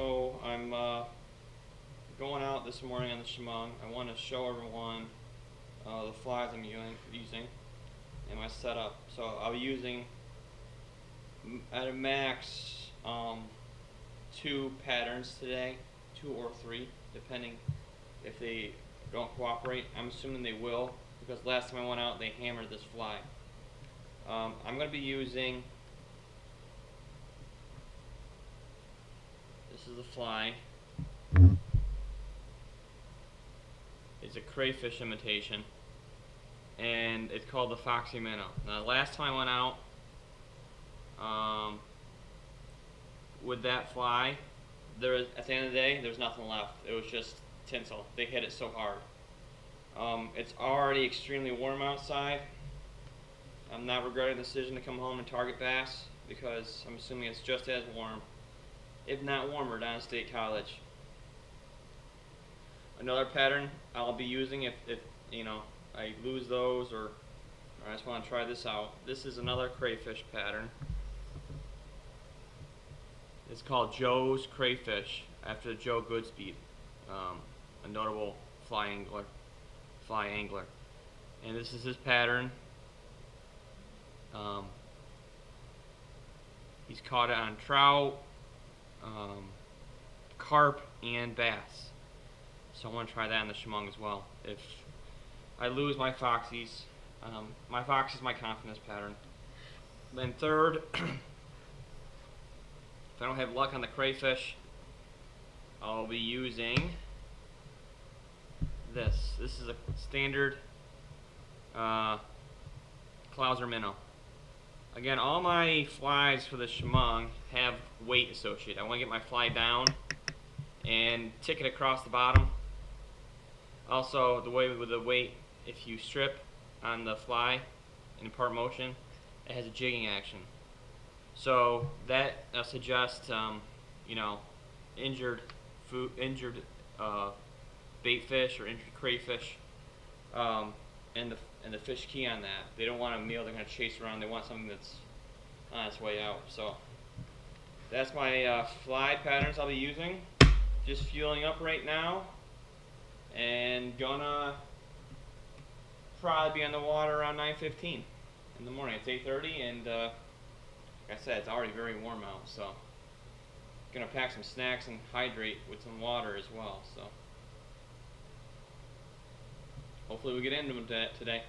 So I'm going out this morning on the Chemung. I want to show everyone the flies I'm using and my setup. So I'll be using at a max 2 patterns today, 2 or 3, depending if they don't cooperate. I'm assuming they will, because last time I went out they hammered this fly. I'm going to be using, this is the fly. It's a crayfish imitation, and it's called the Foxy Minnow. Now, last time I went out with that fly, at the end of the day, there's nothing left. It was just tinsel. They hit it so hard. It's already extremely warm outside. I'm not regretting the decision to come home and target bass, because I'm assuming it's just as warm, if not warmer, down at State College. Another pattern I'll be using if you know, I lose those, or I just want to try this out. This is another crayfish pattern. It's called Joe's Crayfish, after Joe Goodspeed, a notable fly angler. And this is his pattern. He's caught it on trout, carp, and bass. So I want to try that in the Chemung as well. If I lose my Foxies, my Foxy is my confidence pattern. Then third, if I don't have luck on the crayfish, I'll be using this. This is a standard Clouser minnow. Again, all my flies for the Chemung have weight associated. I want to get my fly down and tick it across the bottom. Also, the way with the weight, if you strip on the fly in part motion, it has a jigging action. So that suggests, you know, injured bait fish or injured crayfish, and the fish key on that. They don't want a meal they're going to chase around. They want something that's on its way out. So that's my fly patterns I'll be using. Just fueling up right now, and gonna probably be on the water around 9:15 in the morning. It's 8:30, and like I said, it's already very warm out, so gonna pack some snacks and hydrate with some water as well. So hopefully we get into it today.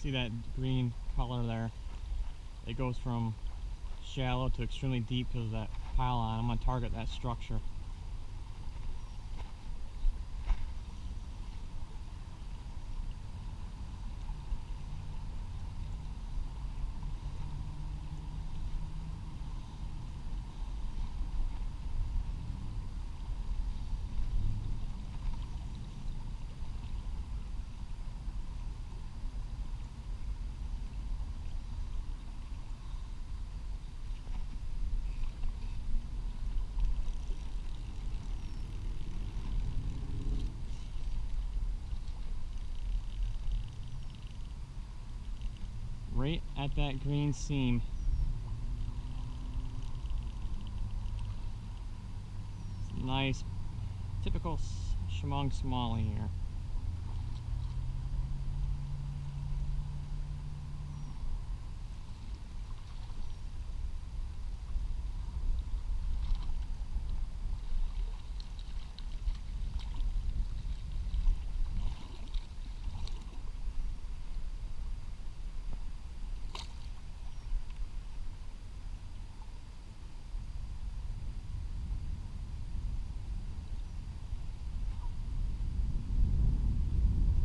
See that green color there? It goes from shallow to extremely deep because of that pylon. I'm going to target that structure. Right at that green seam. It's a nice, typical Chemung smallie here.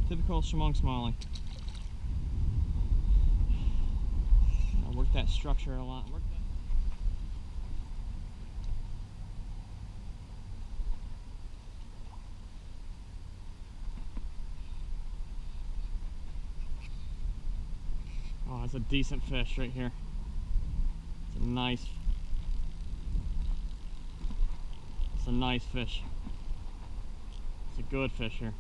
Typical Chemung smallie. I work that structure a lot. Oh, that's a decent fish right here. Nice. It's a nice fish. It's a good fish here.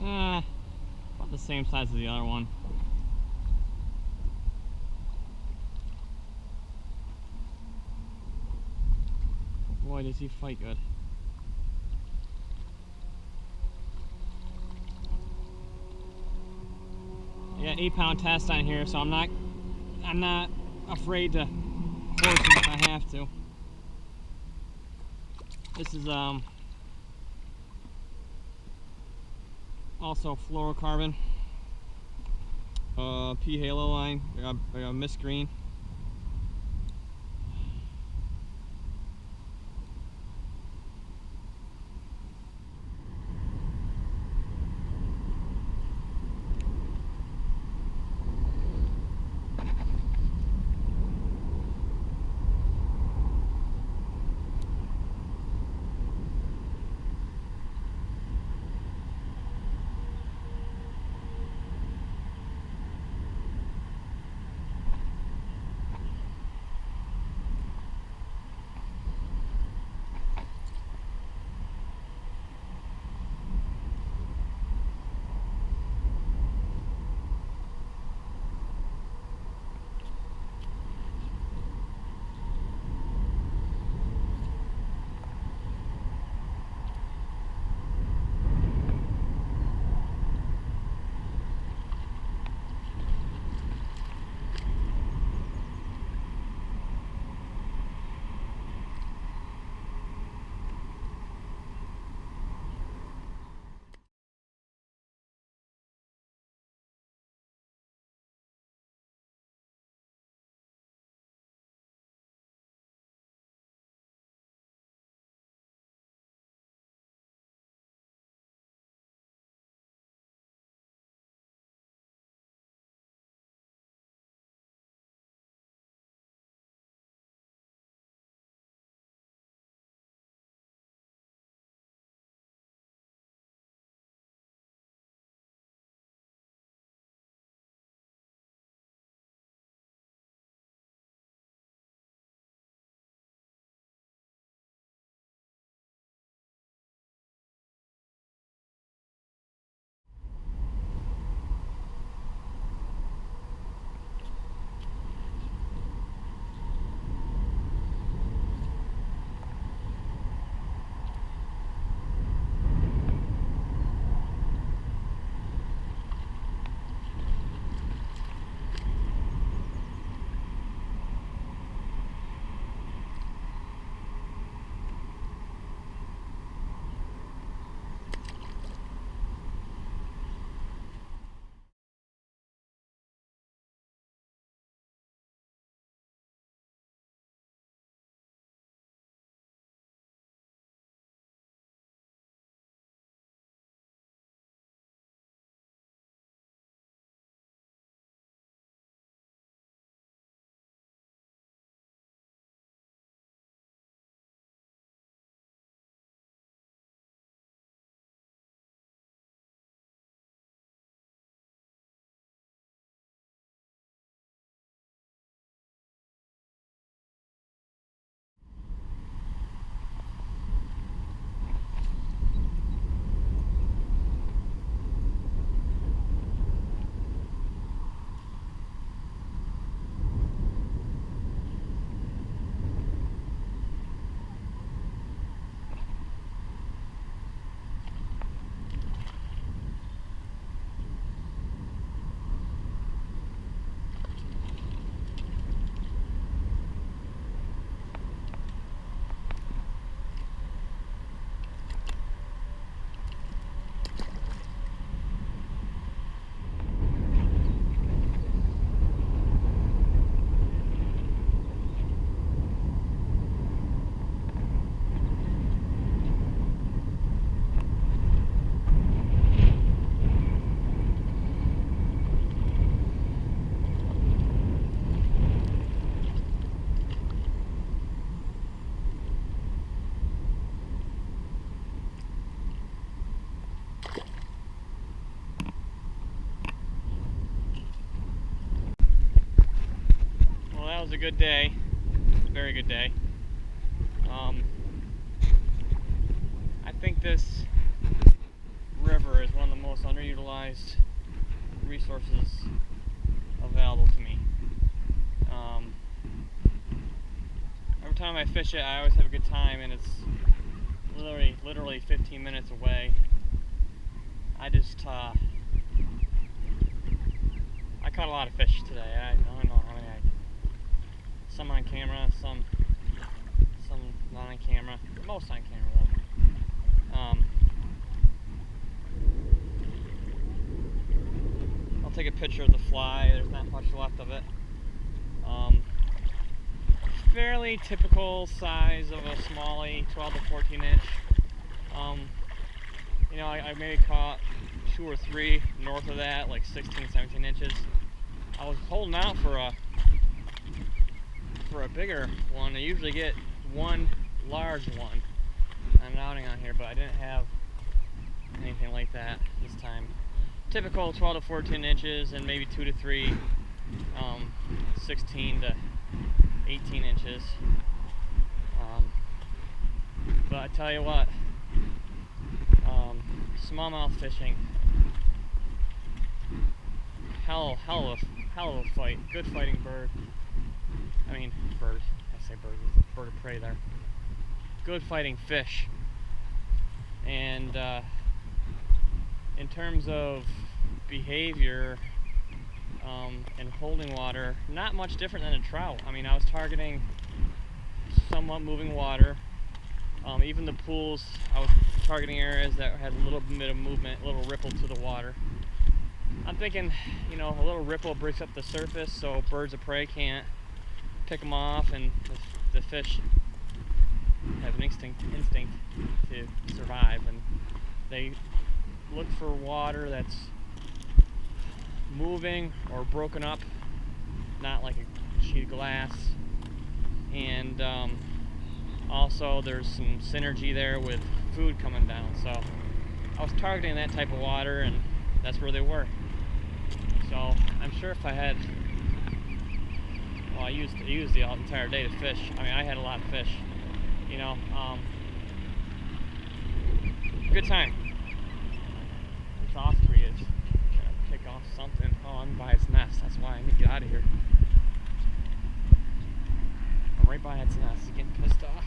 About the same size as the other one. Boy, does he fight good. I got 8-pound test on here, so I'm not afraid to horse him if I have to. This is also fluorocarbon, P halo line. I got mist green. was a good day, a very good day. I think this river is one of the most underutilized resources available to me. Every time I fish it, I always have a good time, and it's literally 15 minutes away. I caught a lot of fish today. I don't know how many. Some on camera, some not on camera. Most on camera though. I'll take a picture of the fly. There's not much left of it. Fairly typical size of a smallie, 12 to 14 inch. You know, I maybe caught 2 or 3 north of that, like 16, 17 inches. I was holding out for a bigger one. I usually get one large one on an outing on here, but I didn't have anything like that this time. Typical 12 to 14 inches and maybe 2 to 3 16 to 18 inches. But I tell you what, smallmouth fishing, hell of a fight. Good fighting bird. I mean bird. I say bird. There's a bird of prey there. Good fighting fish. And in terms of behavior and holding water, not much different than a trout. I mean, I was targeting somewhat moving water. Even the pools, I was targeting areas that had a little bit of movement, a little ripple to the water. I'm thinking, you know, a little ripple breaks up the surface so birds of prey can't pick them off, and the fish have an instinct to survive, and they look for water that's moving or broken up, not like a sheet of glass. And also there's some synergy there with food coming down, so I was targeting that type of water, and that's where they were. So I'm sure if I had, well, I used the entire day to fish. I mean, I had a lot of fish, you know. Good time. This osprey is trying to pick off something. Oh, I'm by its nest. That's why I need to get out of here. I'm right by its nest. It's getting pissed off.